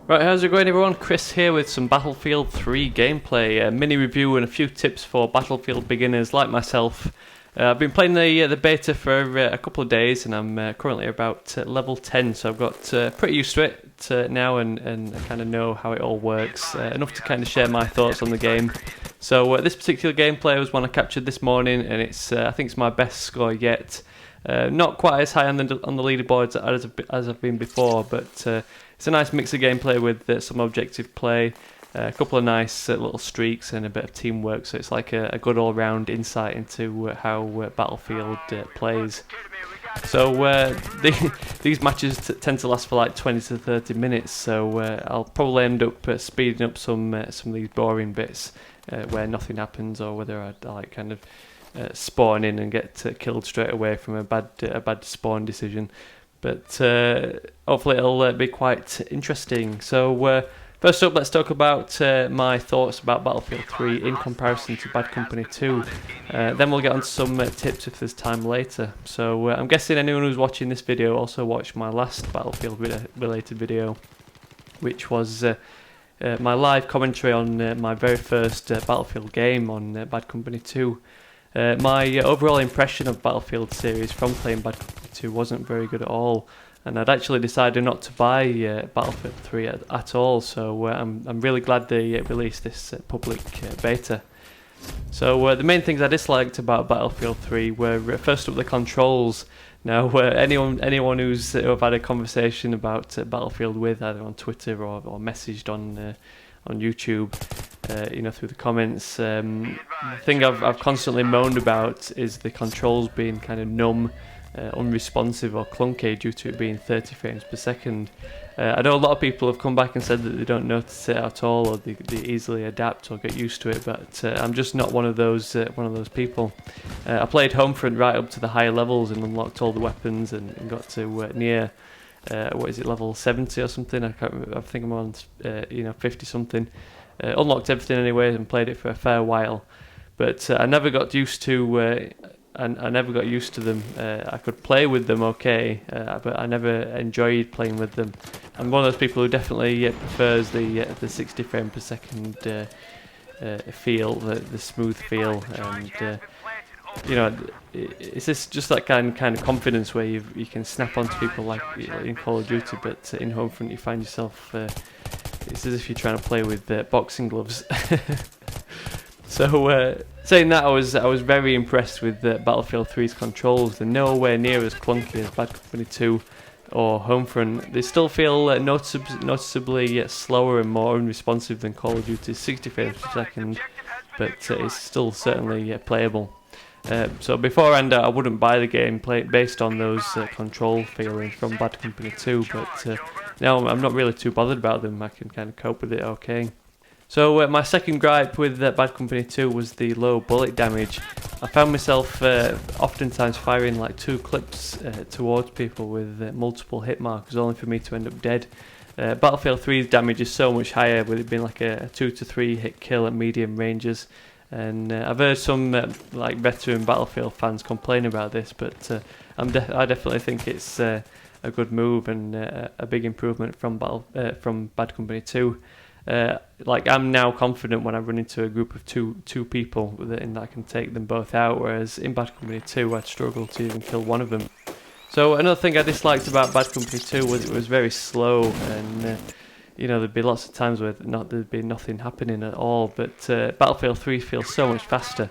Right, how's it going everyone? Chris here with some Battlefield 3 gameplay, a mini review and a few tips for Battlefield beginners like myself. I've been playing the beta for a couple of days and I'm currently about level 10, so I've got pretty used to it now and I kind of know how it all works, enough to kind of share my thoughts on the game. So this particular gameplay was one I captured this morning and it's I think it's my best score yet. Not quite as high on the leaderboards as I've been before, but it's a nice mix of gameplay with some objective play, a couple of nice little streaks and a bit of teamwork, so it's like a good all-round insight into how Battlefield plays. So these matches tend to last for like 20 to 30 minutes, so I'll probably end up speeding up some of these boring bits where nothing happens, or whether I like kind of spawn in and get killed straight away from a bad spawn decision. But hopefully it'll be quite interesting. So first up, let's talk about my thoughts about Battlefield 3 in comparison to Bad Company 2. Then we'll get on to some tips if there's time later. So I'm guessing anyone who's watching this video also watched my last Battlefield related video, which was my live commentary on my very first Battlefield game on Bad Company 2. My overall impression of Battlefield series from playing Bad Company 2 wasn't very good at all, and I'd actually decided not to buy Battlefield 3 at all, so I'm really glad they released this public beta. So the main things I disliked about Battlefield 3 were first up the controls. Now anyone who I've had a conversation about Battlefield with, either on Twitter or messaged on YouTube, through the comments, the thing I've constantly moaned about is the controls being kind of numb, unresponsive or clunky due to it being 30 frames per second. I know a lot of people have come back and said that they don't notice it at all, or they easily adapt or get used to it, but I'm just not one of those people. I played Homefront right up to the higher levels and unlocked all the weapons and got to near level 70 or something. I can't remember. I think I'm on 50 something. Unlocked everything anyway and played it for a fair while, but I never got used to I never got used to them. I could play with them okay, but I never enjoyed playing with them. I'm one of those people who definitely prefers the 60 frame per second feel, the smooth feel, and it's just that kind of confidence where you can snap onto people like in Call of Duty, but in Homefront you find yourself it's as if you're trying to play with boxing gloves. So saying that, I was very impressed with Battlefield 3's controls. They're nowhere near as clunky as Bad Company 2 or Homefront. They still feel noticeably slower and more unresponsive than Call of Duty's 60 frames per second, but it's still certainly playable. So beforehand I wouldn't buy the game based on those control feelings from Bad Company 2, but now I'm not really too bothered about them. I can kind of cope with it okay. So my second gripe with Bad Company 2 was the low bullet damage. I found myself oftentimes firing like 2 clips towards people with multiple hit markers, only for me to end up dead. Battlefield 3's damage is so much higher, with it being like a 2 to 3 hit kill at medium ranges. And I've heard some like veteran Battlefield fans complain about this, but I definitely think it's a good move and a big improvement from Bad Company 2. Like, I'm now confident when I run into a group of two people that I can take them both out, whereas in Bad Company 2 I'd struggle to even kill one of them. So another thing I disliked about Bad Company 2 was it was very slow, and there'd be lots of times where there'd be nothing happening at all, but Battlefield 3 feels so much faster,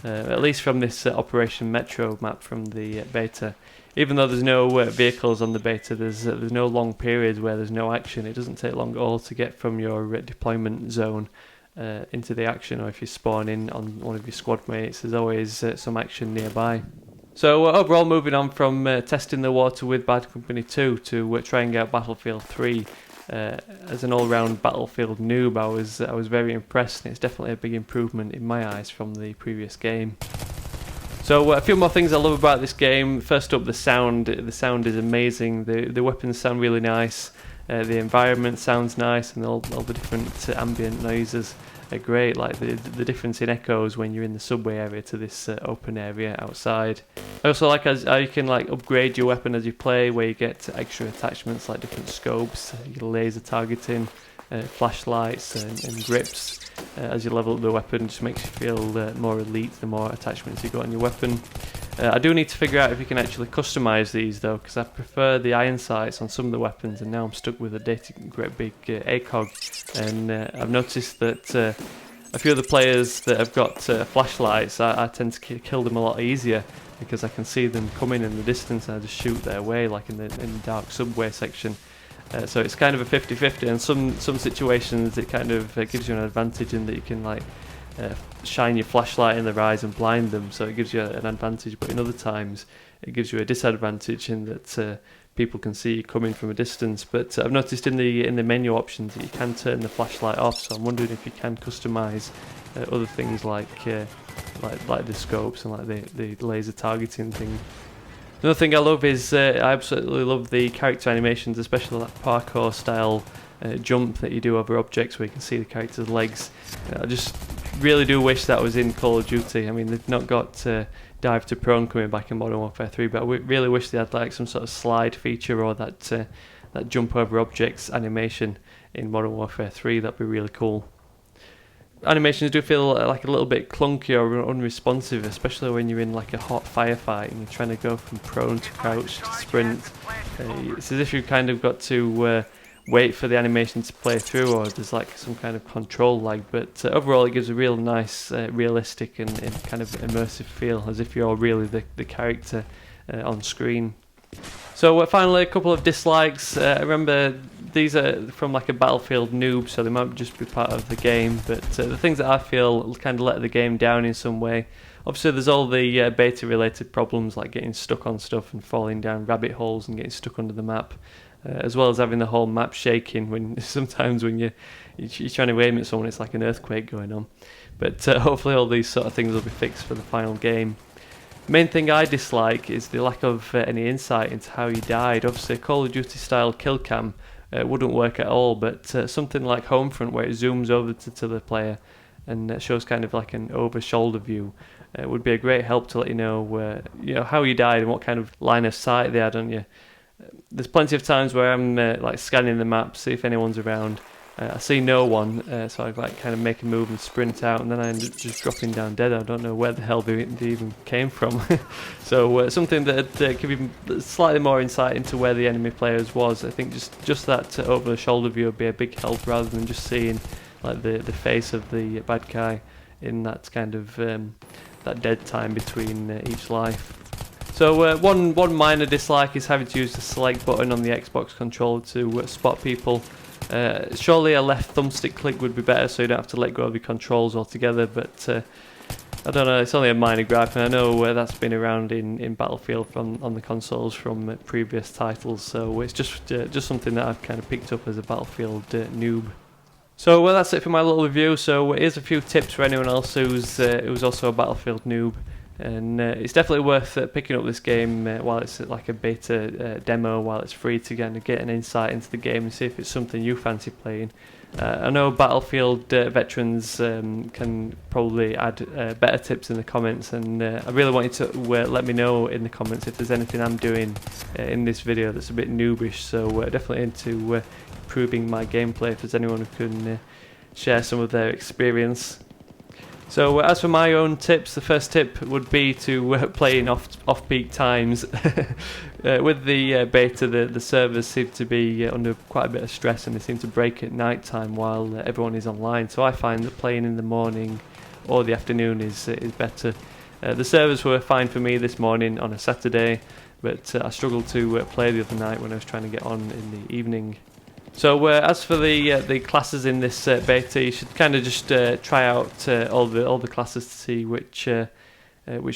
at least from this Operation Metro map from the beta. Even though there's no vehicles on the beta, there's no long periods where there's no action. It doesn't take long at all to get from your deployment zone into the action, or if you spawn in on one of your squad mates, there's always some action nearby. So overall, moving on from testing the water with Bad Company 2 to trying out Battlefield 3, as an all-round Battlefield noob, I was very impressed, and it's definitely a big improvement in my eyes from the previous game. So a few more things I love about this game. First up, the sound. The sound is amazing. The weapons sound really nice. The environment sounds nice, and all the different ambient noises. are great, like the difference in echoes when you're in the subway area to this open area outside. I also like how you can like upgrade your weapon as you play, where you get extra attachments like different scopes, your laser targeting, flashlights and grips. As you level up the weapon, just makes you feel more elite the more attachments you got on your weapon. I do need to figure out if you can actually customise these though, because I prefer the iron sights on some of the weapons, and now I'm stuck with a great big ACOG, and I've noticed that a few of the players that have got flashlights, I tend to kill them a lot easier because I can see them coming in the distance and I just shoot their way, like in the dark subway section. So it's kind of a 50-50, and some situations it kind of gives you an advantage in that you can like shine your flashlight in their eyes and blind them, so it gives you an advantage, but in other times it gives you a disadvantage in that people can see you coming from a distance. But I've noticed in the menu options that you can turn the flashlight off, so I'm wondering if you can customise other things like the scopes and like the laser targeting thing. Another thing I love is I absolutely love the character animations, especially that parkour style jump that you do over objects where you can see the character's legs. I just really do wish that was in Call of Duty. I mean, they've not got dive to prone coming back in Modern Warfare 3, but I really wish they had like some sort of slide feature or that jump over objects animation in Modern Warfare 3. That'd be really cool. Animations do feel like a little bit clunky or unresponsive, especially when you're in like a hot firefight and you're trying to go from prone to crouch to sprint. It's as if you've kind of got to wait for the animation to play through, or there's like some kind of control lag, but overall it gives a real nice realistic and kind of immersive feel, as if you're really the character on screen. So finally, a couple of dislikes. Remember, these are from like a Battlefield noob, so they might just be part of the game, but the things that I feel kind of let the game down in some way. Obviously there's all the beta related problems like getting stuck on stuff and falling down rabbit holes and getting stuck under the map, as well as having the whole map shaking when sometimes when you're trying to aim at someone, it's like an earthquake going on. But hopefully all these sort of things will be fixed for the final game. Main thing I dislike is the lack of any insight into how you died. Obviously a Call of Duty style kill cam wouldn't work at all, but something like Homefront where it zooms over to the player and shows kind of like an over shoulder view would be a great help to let you know how you died and what kind of line of sight they had on you. There's plenty of times where I'm like scanning the map, see if anyone's around. I see no one, so I like kind of make a move and sprint out, and then I end up just dropping down dead. I don't know where the hell they even came from. So something that give you slightly more insight into where the enemy players was. I think just that over the shoulder view would be a big help, rather than just seeing like the face of the bad guy in that kind of that dead time between each life. So one minor dislike is having to use the select button on the Xbox controller to spot people. Surely a left thumbstick click would be better, so you don't have to let go of your controls altogether, but I don't know, it's only a minor gripe, and I know that's been around in Battlefield on the consoles from previous titles, so it's just something that I've kind of picked up as a Battlefield noob. So that's it for my little review. So here's a few tips for anyone else who's also a Battlefield noob. And it's definitely worth picking up this game while it's like a beta demo, while it's free, to get an insight into the game and see if it's something you fancy playing. I know Battlefield veterans can probably add better tips in the comments, and I really want you to let me know in the comments if there's anything I'm doing in this video that's a bit noobish. So definitely into improving my gameplay if there's anyone who can share some of their experience. So as for my own tips, the first tip would be to play in off-peak times. With the beta, the servers seem to be under quite a bit of stress, and they seem to break at night time while everyone is online. So I find that playing in the morning or the afternoon is better. The servers were fine for me this morning on a Saturday, but I struggled to play the other night when I was trying to get on in the evening. So as for the classes in this beta, you should kind of just try out all the classes to see which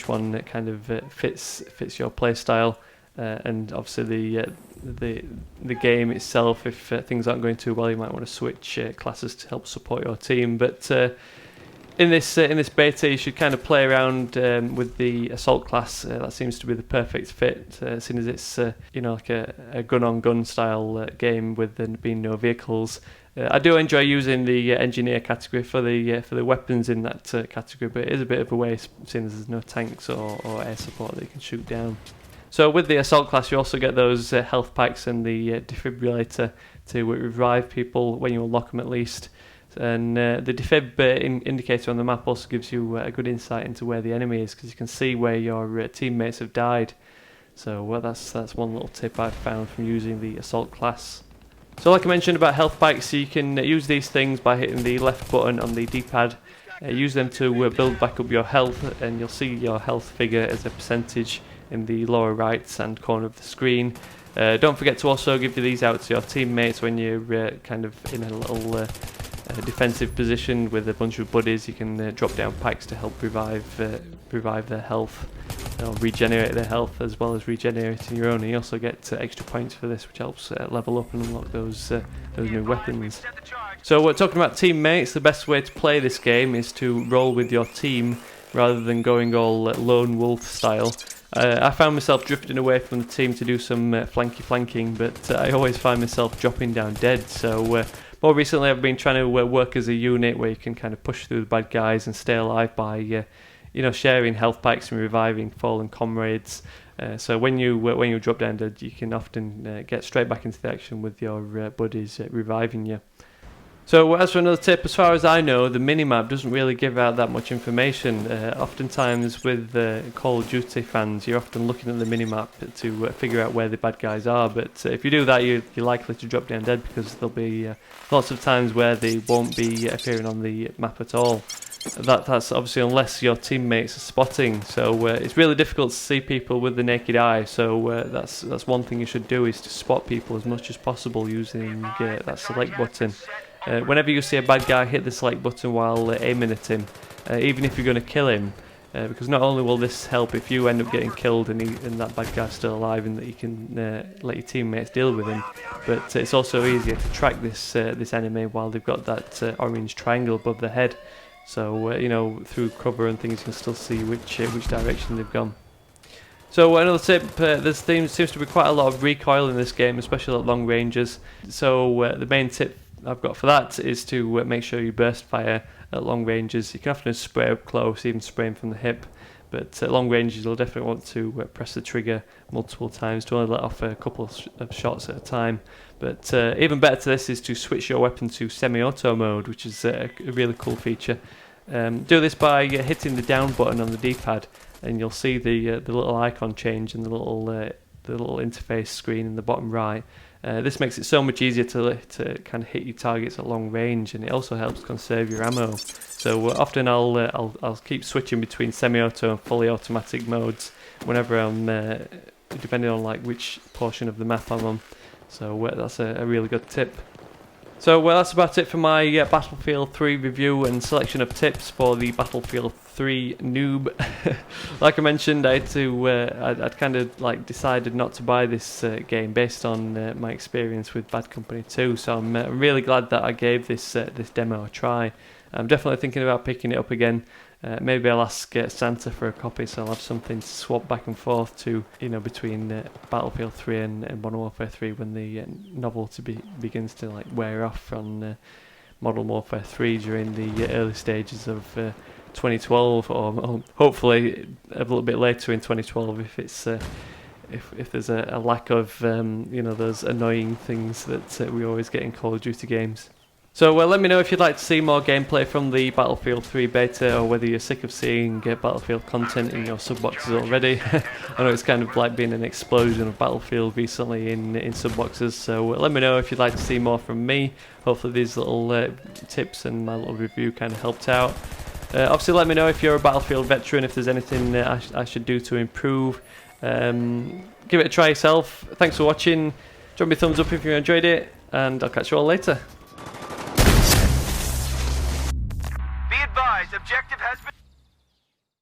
one kind of fits your play style, and obviously the game itself. If things aren't going too well, you might want to switch classes to help support your team. But in this beta, you should kind of play around with the assault class. That seems to be the perfect fit, seeing as it's like a gun-on-gun style game with there being no vehicles. I do enjoy using the engineer category for the weapons in that category, but it is a bit of a waste seeing as there's no tanks or air support that you can shoot down. So with the assault class, you also get those health packs and the defibrillator to revive people when you unlock them at least. And the defib indicator on the map also gives you a good insight into where the enemy is, because you can see where your teammates have died. So that's one little tip I've found from using the assault class. So like I mentioned about health packs, you can use these things by hitting the left button on the D-pad. Use them to build back up your health, and you'll see your health figure as a percentage in the lower right hand corner of the screen. Don't forget to also give these out to your teammates when you're kind of in a little defensive position with a bunch of buddies. You can drop down packs to help revive their health, or regenerate their health, as well as regenerating your own. And you also get extra points for this, which helps level up and unlock those new weapons. So we're talking about teammates. The best way to play this game is to roll with your team rather than going all lone wolf style. I found myself drifting away from the team to do some flanking, but I always find myself dropping down dead. So more recently I've been trying to work as a unit where you can kind of push through the bad guys and stay alive by sharing health packs and reviving fallen comrades. So when you drop down dead, you can often get straight back into the action with your buddies reviving you. So as for another tip, as far as I know, the minimap doesn't really give out that much information. Oftentimes with Call of Duty fans, you're often looking at the minimap to figure out where the bad guys are, but if you do that, you're likely to drop down dead, because there'll be lots of times where they won't be appearing on the map at all. That's obviously unless your teammates are spotting, so it's really difficult to see people with the naked eye. So that's one thing you should do, is to spot people as much as possible using that select button. Whenever you see a bad guy, hit the select button while aiming at him, even if you're going to kill him, because not only will this help if you end up getting killed and that bad guy's still alive, and that you can let your teammates deal with him, but it's also easier to track this enemy while they've got that orange triangle above their head. So through cover and things, you can still see which direction they've gone. So another tip, there seems to be quite a lot of recoil in this game, especially at long ranges. So the main tip I've got for that is to make sure you burst fire at long ranges. You can often spray up close, even spraying from the hip, but at long ranges you'll definitely want to press the trigger multiple times to only let off a couple of shots at a time. But even better to this is to switch your weapon to semi-auto mode, which is a really cool feature. Do this by hitting the down button on the D-pad, and you'll see the little icon change in the little interface screen in the bottom right. This makes it so much easier to kind of hit your targets at long range, and it also helps conserve your ammo. So often I'll keep switching between semi-auto and fully automatic modes whenever I'm depending on like which portion of the map I'm on. So that's a really good tip. So that's about it for my Battlefield 3 review and selection of tips for the Battlefield 3 noob. Like I mentioned, I'd kind of like decided not to buy this game based on my experience with Bad Company 2. So I'm really glad that I gave this demo a try. I'm definitely thinking about picking it up again. Maybe I'll ask Santa for a copy, so I'll have something to swap back and forth to, between Battlefield 3 and Modern Warfare 3 when the novelty begins to like wear off on Modern Warfare 3 during the early stages of 2012, or hopefully a little bit later in 2012 if it's if there's a lack of those annoying things that we always get in Call of Duty games. So let me know if you'd like to see more gameplay from the Battlefield 3 beta, or whether you're sick of seeing Battlefield content in your sub-boxes already. I know it's kind of like been an explosion of Battlefield recently in sub-boxes, so let me know if you'd like to see more from me. Hopefully these little tips and my little review kind of helped out. Obviously let me know if you're a Battlefield veteran, if there's anything I should do to improve. Give it a try yourself. Thanks for watching. Drop me a thumbs up if you enjoyed it, and I'll catch you all later. Be advised, objective